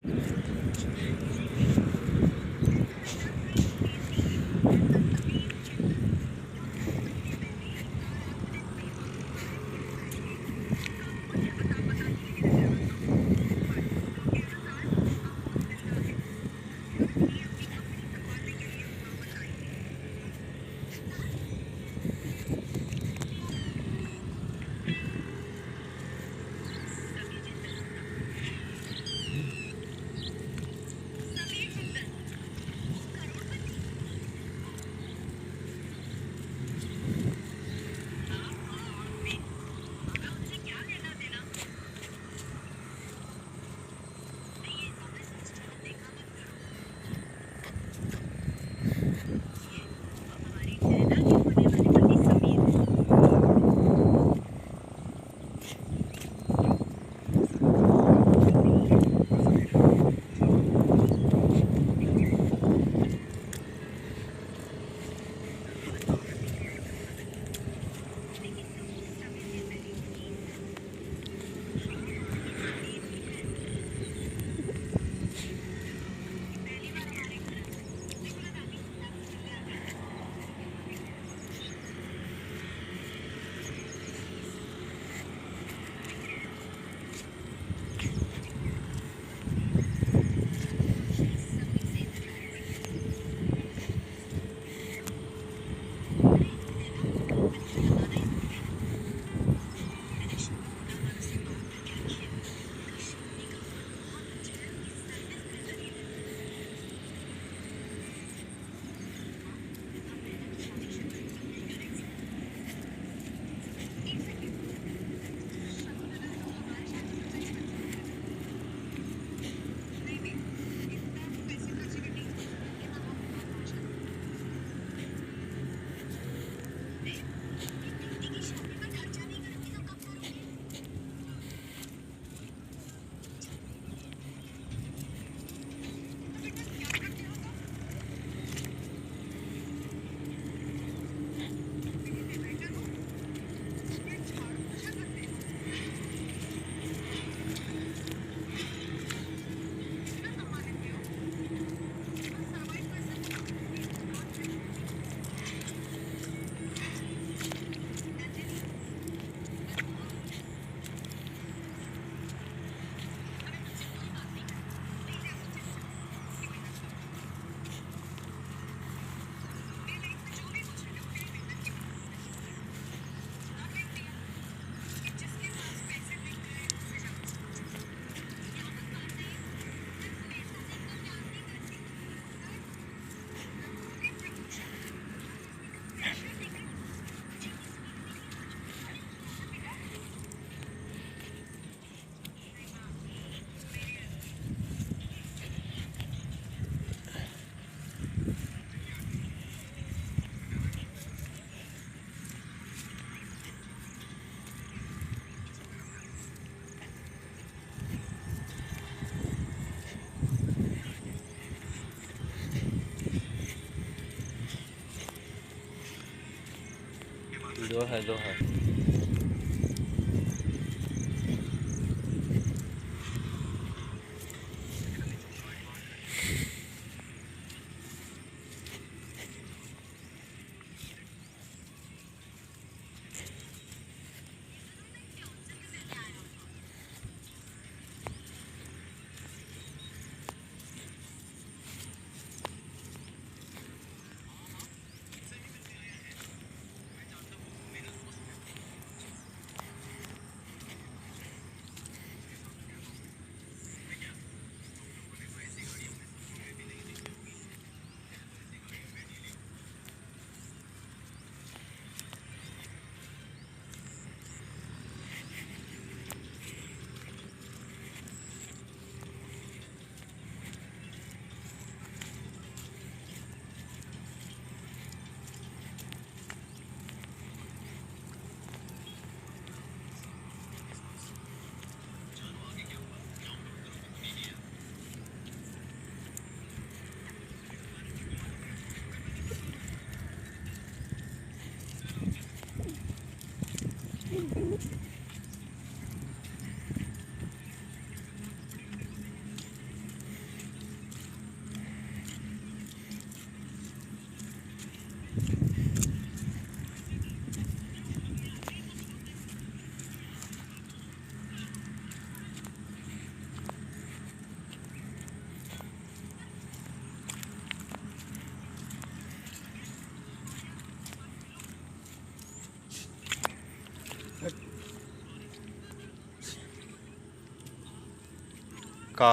दो है, दो है। का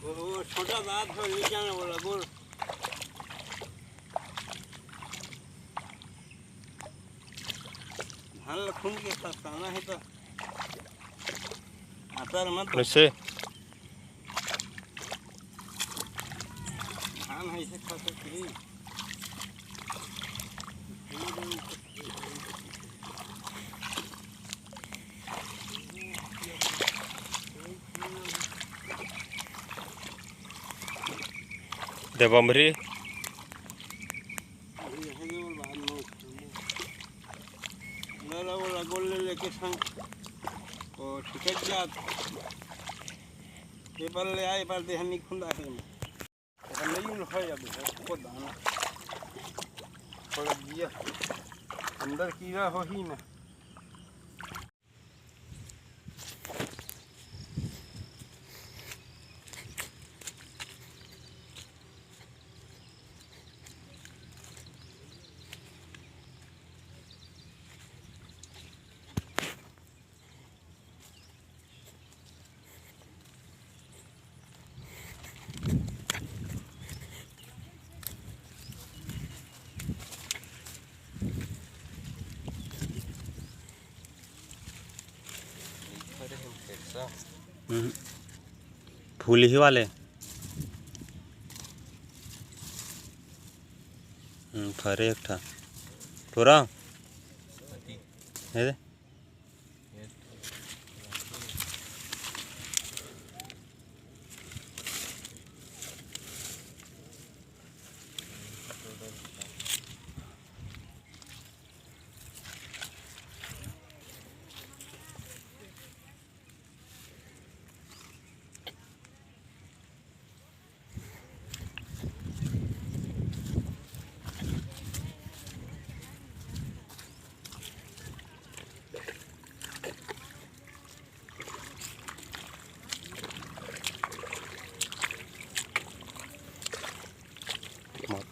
वो छोटा दांत है नीचे आने वाला बोल धान लखुन के फसाना है तो आता मत कैसे धान है इसे खा सकती देवमरी मेरा गोल लेके संग और टिकट जा पेपर ले आए पर दे हम खुंदा है नहीं उन है अब को दाना थोड़ा दिया अंदर कीड़ा हो ही ना फूल ही वाले फरे एक था तोरा है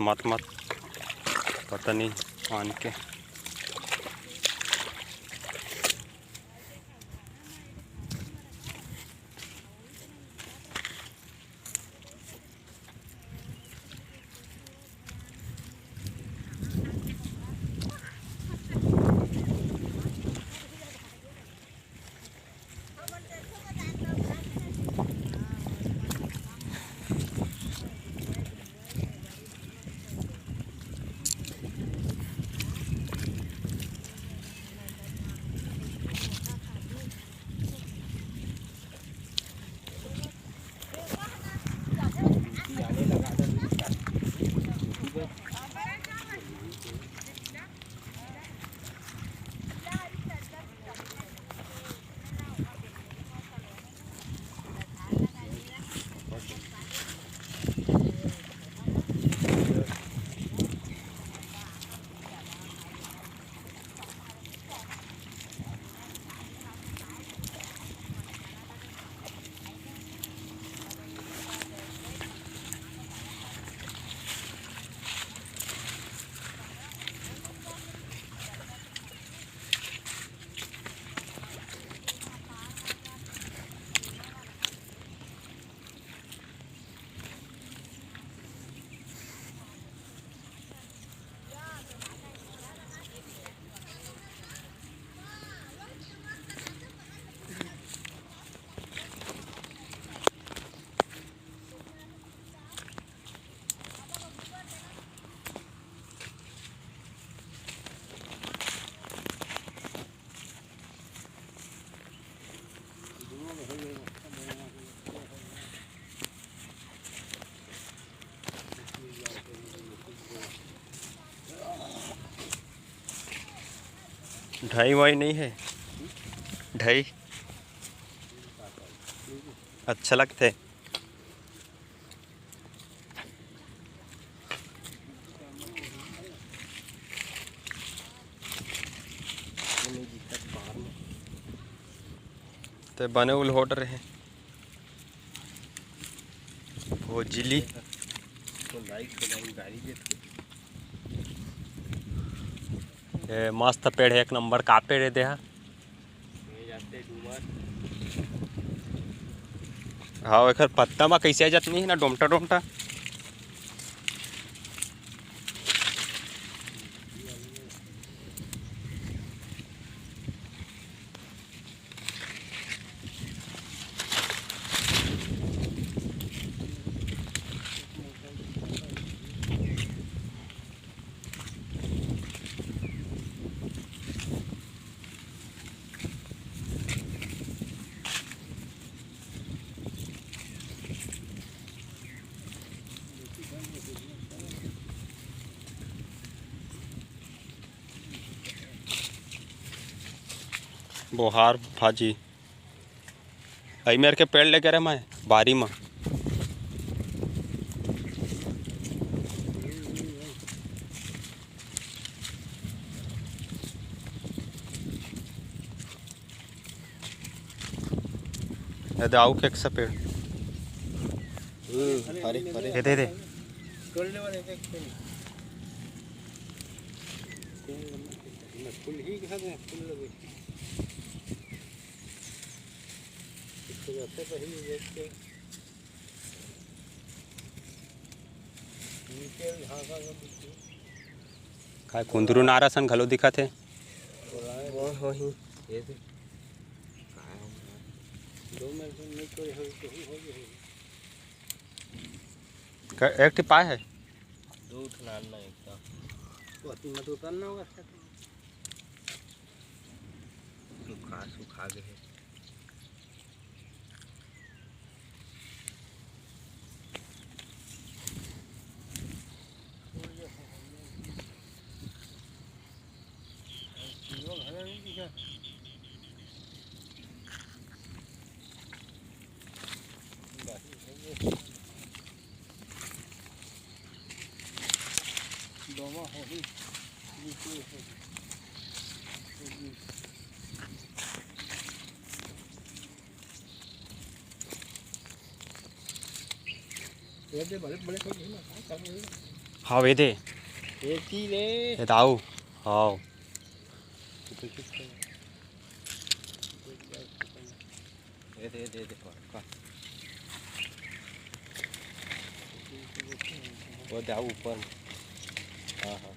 मत मत पता नहीं आन के ढाई वाई नहीं है? ढाई अच्छा लगता है। तो बने उल होट रहे वो जिली ये मस्त पेड़ है, एक नंबर का पेड़ है। देहा हाँ एक पत्ता में कैसे आ जात नहीं है ना, डोमटा डोमटा। बोहार भाजी आई मेरे के पेड़ लेके रहे मैं बारी में। दाऊ के सा पेड़ दे दे फूल ही घर में फूल लगे इसको जाते पहले देख के नीचे झांका काय कुंदरू नारासन घलो दिखा थे। वो हो ही ये से 2 मिनट नहीं कोई हो तो हो गई एक टिपा है 2 उठना ना एक तो मत उतरना होगा सुखा गए दोमा हो ही ये बड़े बड़े कोई नहीं ना काम हाँ वे दे एक ही ले ये दाऊ हाँ दे का वो दाऊ ऊपर हाँ हाँ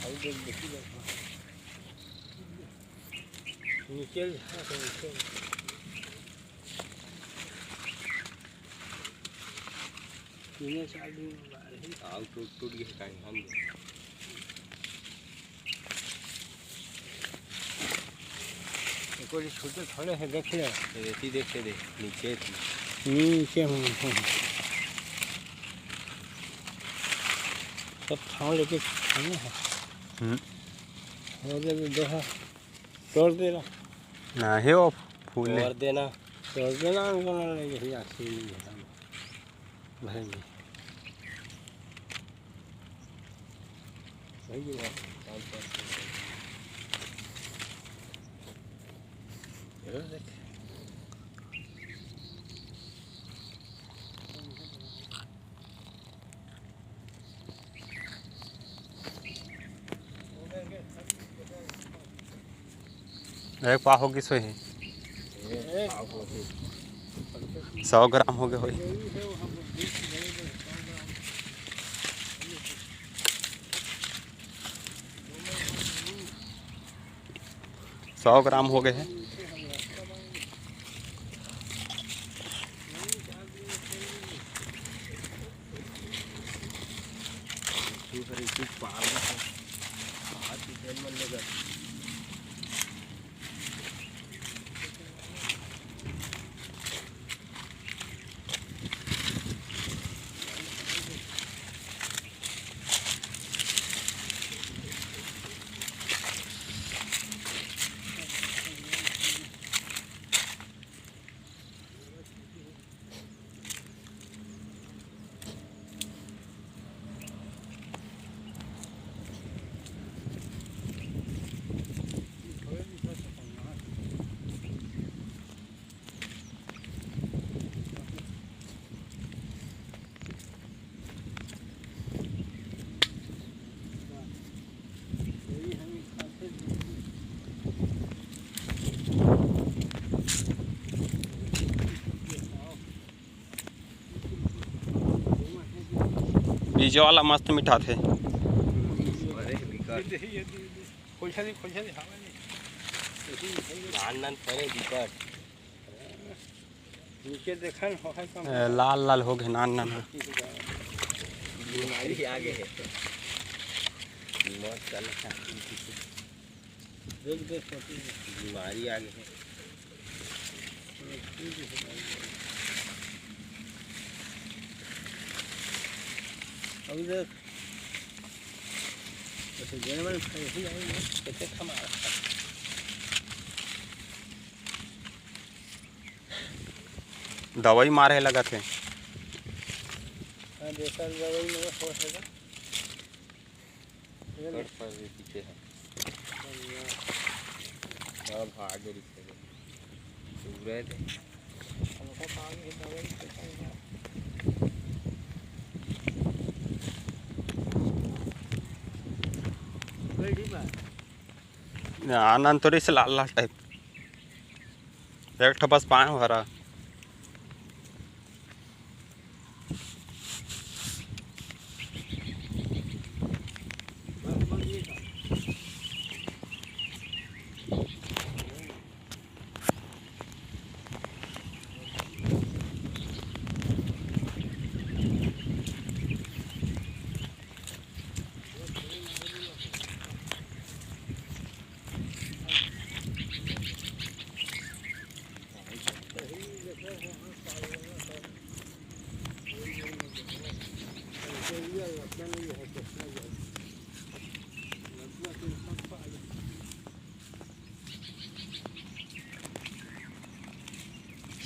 आई देख देखी नीचे नीचे तीन चार दिन आग टूट गई कहीं हम कोई छोटे थोड़े हैं देख ले रेती देखे दे नीचे सब छाँव लेके खाने हैं देखा तोड़ देना ना है वो फूल तोड़ देना उनको यही आखिर नहीं है भरेंगे एक पा होगी सो ही 100 ग्राम हो गए होई 100 ग्राम हो गए हैं। बीजे वाला मस्त मीठा थे। नीचे देखा न हो है कम लाल लाल हो गए नान नान। बीमारी आगे है मौत का लक्षण देख देख बीमारी आगे है। अब देख ऐसे जनमन ही आएंगे कैसे खमा रखा दवाई मारे लगा थे। हाँ देखा दवाई में हो सका कट पर भी पीछे है अब भाग रही है पूरे थे हमको आगे दवाई से आनंद तो से लाल लाल टाइप एक ठो बस पाए भरा।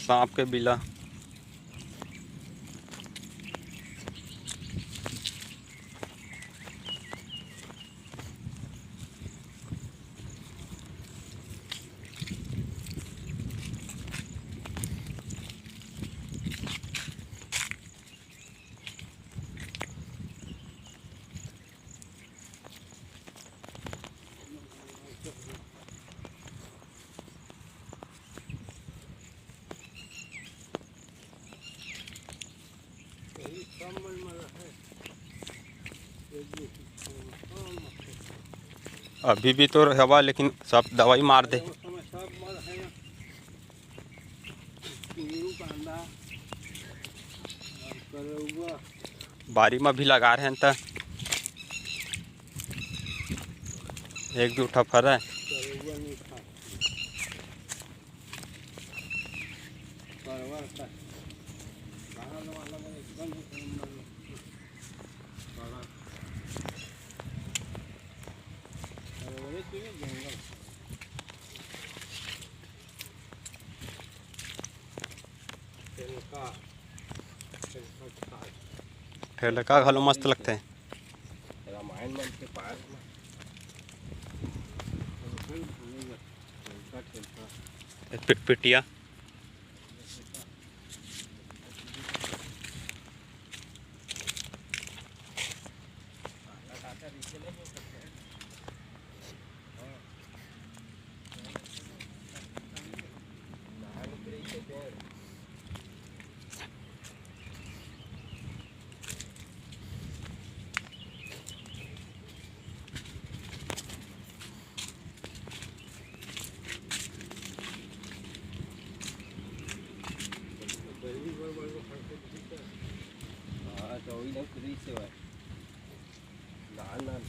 सांप के बिला अभी भी तो हवा लेकिन सब दवाई मार दे। बारी में भी लगा रहे हैं तो एक दो ठा फर है। ठेलका घलो मस्त लगते हैं। रामायण मन के पार पिटिया तो वही ना खुद ही से है नान नान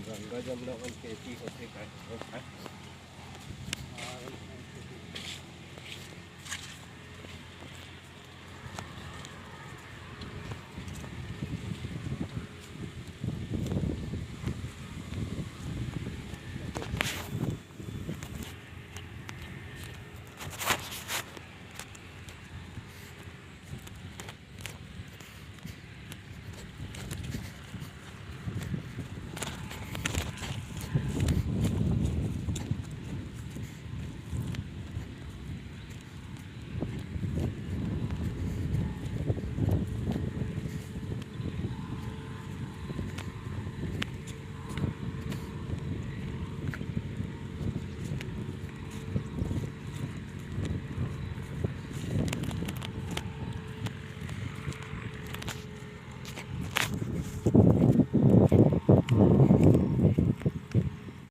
गंगा जमुना मन खेती होते का